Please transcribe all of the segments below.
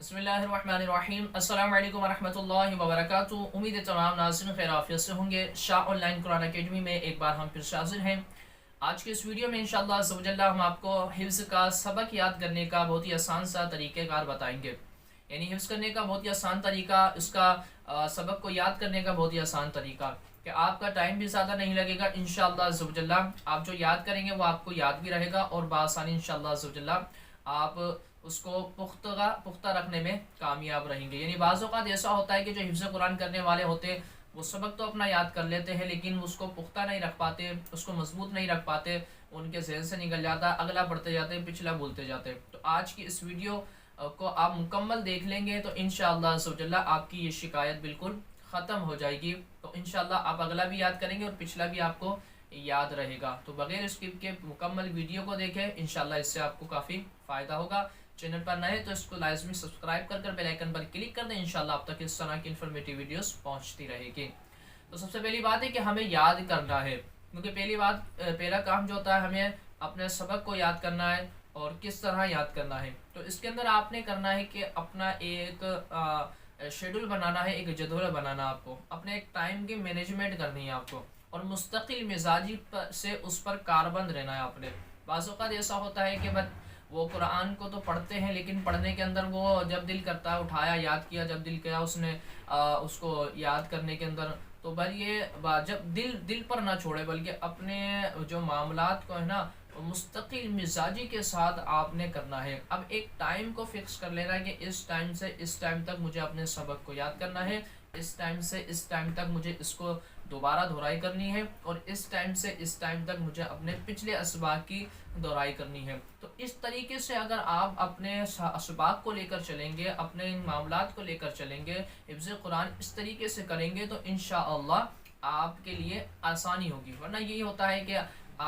بسم اللہ الرحمن الرحیم۔ السلام علیکم ورحمۃ اللہ وبرکاتہ۔ امید ہے تمام ناظرین خیر عافیت سے ہوں گے۔ شاہ آن لائن قرآن اکیڈمی میں ایک بار ہم پھر سے حاضر ہیں۔ آج کے اس ویڈیو میں انشاءاللہ عز و جل ہم آپ کو حفظ کا سبق یاد کرنے کا بہت ہی آسان سا طریقہ کار بتائیں گے، یعنی حفظ کرنے کا بہت ہی آسان طریقہ، اس کا سبق کو یاد کرنے کا بہت ہی آسان طریقہ کہ آپ کا ٹائم بھی زیادہ نہیں لگے گا انشاءاللہ عز و جل۔ آپ جو یاد کریں گے وہ آپ کو یاد بھی رہے گا اور بآسانی انشاءاللہ عز و جل آپ اس کو پختہ رکھنے میں کامیاب رہیں گے۔ یعنی بعض اوقات ایسا ہوتا ہے کہ جو حفظ قرآن کرنے والے ہوتے ہیں وہ سبق تو اپنا یاد کر لیتے ہیں لیکن اس کو پختہ نہیں رکھ پاتے، اس کو مضبوط نہیں رکھ پاتے، ان کے ذہن سے نکل جاتا، اگلا پڑھتے جاتے، پچھلا بھولتے جاتے۔ تو آج کی اس ویڈیو کو آپ مکمل دیکھ لیں گے تو انشاءاللہ عز و جل آپ کی یہ شکایت بالکل ختم ہو جائے گی۔ تو انشاءاللہ آپ اگلا بھی یاد کریں گے اور پچھلا بھی آپ کو یاد رہے گا۔ تو بغیر اسکپ کے مکمل ویڈیو کو دیکھیں، انشاءاللہ اس سے آپ کو کافی فائدہ ہوگا۔ چینل پر نئے تو اس کو لازمی سبسکرائب کر بیل آئیکن پر کلک کر دیں، انشاءاللہ آپ تک اس طرح کی انفارمیٹیو ویڈیوز پہنچتی رہے گی۔ تو سب سے پہلی بات ہے کہ ہمیں یاد کرنا ہے، کیونکہ پہلا کام جو ہوتا ہے ہمیں اپنے سبق کو یاد کرنا ہے اور کس طرح یاد کرنا ہے۔ تو اس کے اندر آپ نے کرنا ہے کہ اپنا ایک شیڈول بنانا ہے، ایک جدول بنانا، آپ کو اپنے ایک ٹائم کی مینجمنٹ کرنی ہے آپ کو، اور مستقل مزاجی سے اس پر کاربند رہنا ہے آپ نے۔ بعض اوقات ایسا ہوتا ہے کہ وہ قرآن کو تو پڑھتے ہیں لیکن پڑھنے کے اندر وہ جب دل کرتا ہے اٹھایا یاد کیا، جب دل کیا اس نے اس کو یاد کرنے کے اندر، تو یہ جب دل پر نہ چھوڑے بلکہ اپنے جو معاملات کو ہے نا مستقل مزاجی کے ساتھ آپ نے کرنا ہے۔ اب ایک ٹائم کو فکس کر لینا ہے کہ اس ٹائم سے اس ٹائم تک مجھے اپنے سبق کو یاد کرنا ہے، اس ٹائم سے اس ٹائم تک مجھے اس کو دوبارہ دہرائی کرنی ہے، اور اس ٹائم سے اس ٹائم تک مجھے اپنے پچھلے اسباق کی دہرائی کرنی ہے۔ تو اس طریقے سے اگر آپ اپنے اسباق کو لے کر چلیں گے، اپنے معاملات کو لے کر چلیں گے، حفظ قرآن اس طریقے سے کریں گے تو انشاءاللہ آپ کے لیے آسانی ہوگی۔ ورنہ یہی ہوتا ہے کہ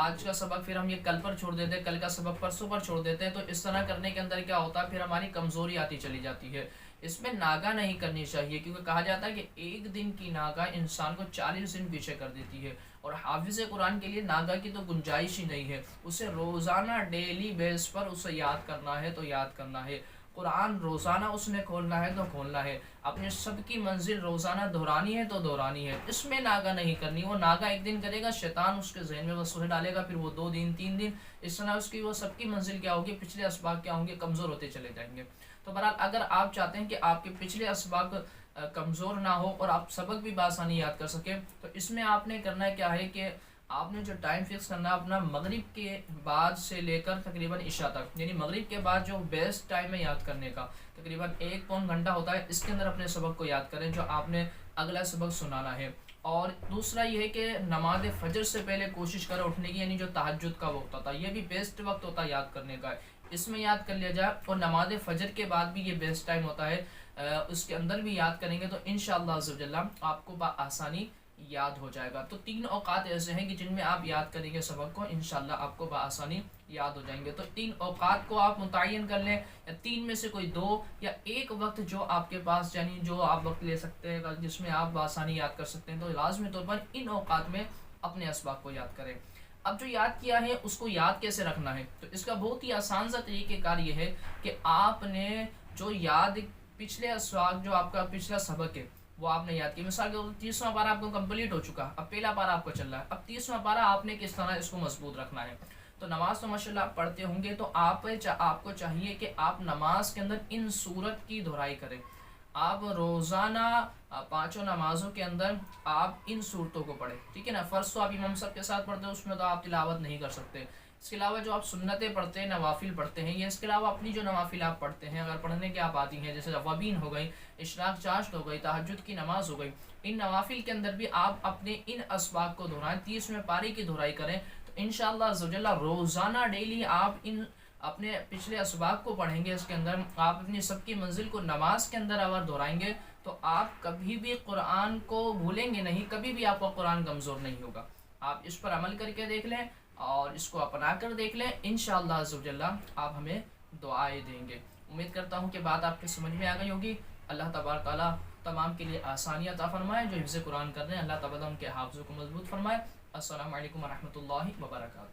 آج کا سبق پھر ہم یہ کل پر چھوڑ دیتے ہیں، کل کا سبق پرسوں پر چھوڑ دیتے ہیں، تو اس طرح کرنے کے اندر کیا ہوتا ہے پھر ہماری کمزوری آتی چلی جاتی ہے۔ اس میں ناگہ نہیں کرنی چاہیے، کیونکہ کہا جاتا ہے کہ ایک دن کی ناگہ انسان کو 40 دن پیچھے کر دیتی ہے، اور حافظ قرآن کے لیے ناگہ کی تو گنجائش ہی نہیں ہے۔ اسے روزانہ ڈیلی بیس پر اسے یاد کرنا ہے تو یاد کرنا ہے، قرآن روزانہ اس نے کھولنا ہے تو کھولنا ہے، اپنے سب کی منزل روزانہ دہرانی ہے تو دہرانی ہے، اس میں ناگہ نہیں کرنی۔ وہ ناگہ ایک دن کرے گا، شیطان اس کے ذہن میں وسوسے ڈالے گا، پھر وہ 2 دن 3 دن اس طرح اس کی وہ سب کی منزل کیا ہوگی، پچھلے اسباق کیا ہوں گے، کمزور ہوتے چلے جائیں گے۔ تو بہرحال اگر آپ چاہتے ہیں کہ آپ کے پچھلے اسباق کمزور نہ ہو اور آپ سبق بھی بآسانی یاد کر سکیں، تو اس میں آپ نے کرنا ہے کیا ہے کہ آپ نے جو ٹائم فکس کرنا ہے اپنا مغرب کے بعد سے لے کر تقریباً عشاء تک، یعنی مغرب کے بعد جو بیسٹ ٹائم ہے یاد کرنے کا، تقریباً 1 پون گھنٹہ ہوتا ہے، اس کے اندر اپنے سبق کو یاد کریں جو آپ نے اگلا سبق سنانا ہے۔ اور دوسرا یہ ہے کہ نماز فجر سے پہلے کوشش کریں اٹھنے کی، یعنی جو تہجد کا وقت ہوتا ہے یہ بھی بیسٹ وقت ہوتا ہے یاد کرنے کا، اس میں یاد کر لیا جائے، اور نماز فجر کے بعد بھی یہ بیسٹ ٹائم ہوتا ہے، اس کے اندر بھی یاد کریں گے تو انشاءاللہ عز و جل آپ کو بآسانی یاد ہو جائے گا۔ تو 3 اوقات ایسے ہیں کہ جن میں آپ یاد کریں گے سبق کو، انشاءاللہ آپ کو بآسانی یاد ہو جائیں گے۔ تو 3 اوقات کو آپ متعین کر لیں، یا 3 میں سے کوئی 2 یا ایک وقت جو آپ کے پاس، یعنی جو آپ وقت لے سکتے ہیں جس میں آپ بآسانی یاد کر سکتے ہیں، تو لازمی طور پر ان اوقات میں اپنے اسباق کو یاد کریں۔ اب جو یاد کیا ہے اس کو یاد کیسے رکھنا ہے، تو اس کا بہت ہی آسان سا طریقہ کار یہ ہے کہ آپ نے جو یاد پچھلے اسباق، جو آپ کا پچھلا سبق ہے وہ آپ نے یاد کیا، مثال کے 30واں پارہ آپ کو کمپلیٹ ہو چکا، اب پہلا پارہ آپ کو چل رہا ہے، اب 30واں پارہ آپ نے کس طرح اس کو مضبوط رکھنا ہے۔ تو نماز تو ماشاءاللہ آپ پڑھتے ہوں گے، تو آپ کو چاہیے کہ آپ نماز کے اندر ان سورت کی دہرائی کریں۔ آپ روزانہ 5 نمازوں کے اندر آپ ان صورتوں کو پڑھیں، ٹھیک ہے نا۔ فرض تو آپ امام صاحب کے ساتھ پڑھتے ہیں، اس میں تو آپ تلاوت نہیں کر سکتے، اس کے علاوہ جو آپ سنتیں پڑھتے ہیں، نوافل پڑھتے ہیں، یا اس کے علاوہ اپنی جو نوافل آپ پڑھتے ہیں اگر پڑھنے کے آپ آتی ہیں، جیسے اوابین ہو گئی، اشراق چاشت ہو گئی، تہجد کی نماز ہو گئی، ان نوافل کے اندر بھی آپ اپنے ان اسباق کو دہرائیں، 30ویں پارے کی دہرائی کریں، تو انشاءاللہ عز و جل روزانہ ڈیلی آپ ان اپنے پچھلے اسباق کو پڑھیں گے، اس کے اندر آپ اپنی سب کی منزل کو نماز کے اندر اگر دہرائیں گے تو آپ کبھی بھی قرآن کو بھولیں گے نہیں، کبھی بھی آپ کا قرآن کمزور نہیں ہوگا۔ آپ اس پر عمل کر کے دیکھ لیں اور اس کو اپنا کر دیکھ لیں، انشاءاللہ عز و جل آپ ہمیں دعائیں دیں گے۔ امید کرتا ہوں کہ بات آپ کے سمجھ میں آ گئی ہوگی۔ اللہ تبارک تعالیٰ تمام کے لیے آسانیاں عطا فرمائے، جو حفظ قرآن کر رہے ہیں اللہ تعالیٰ ان کے حافظوں کو مضبوط فرمائے۔ السلام علیکم ورحمۃ اللہ وبرکاتہ۔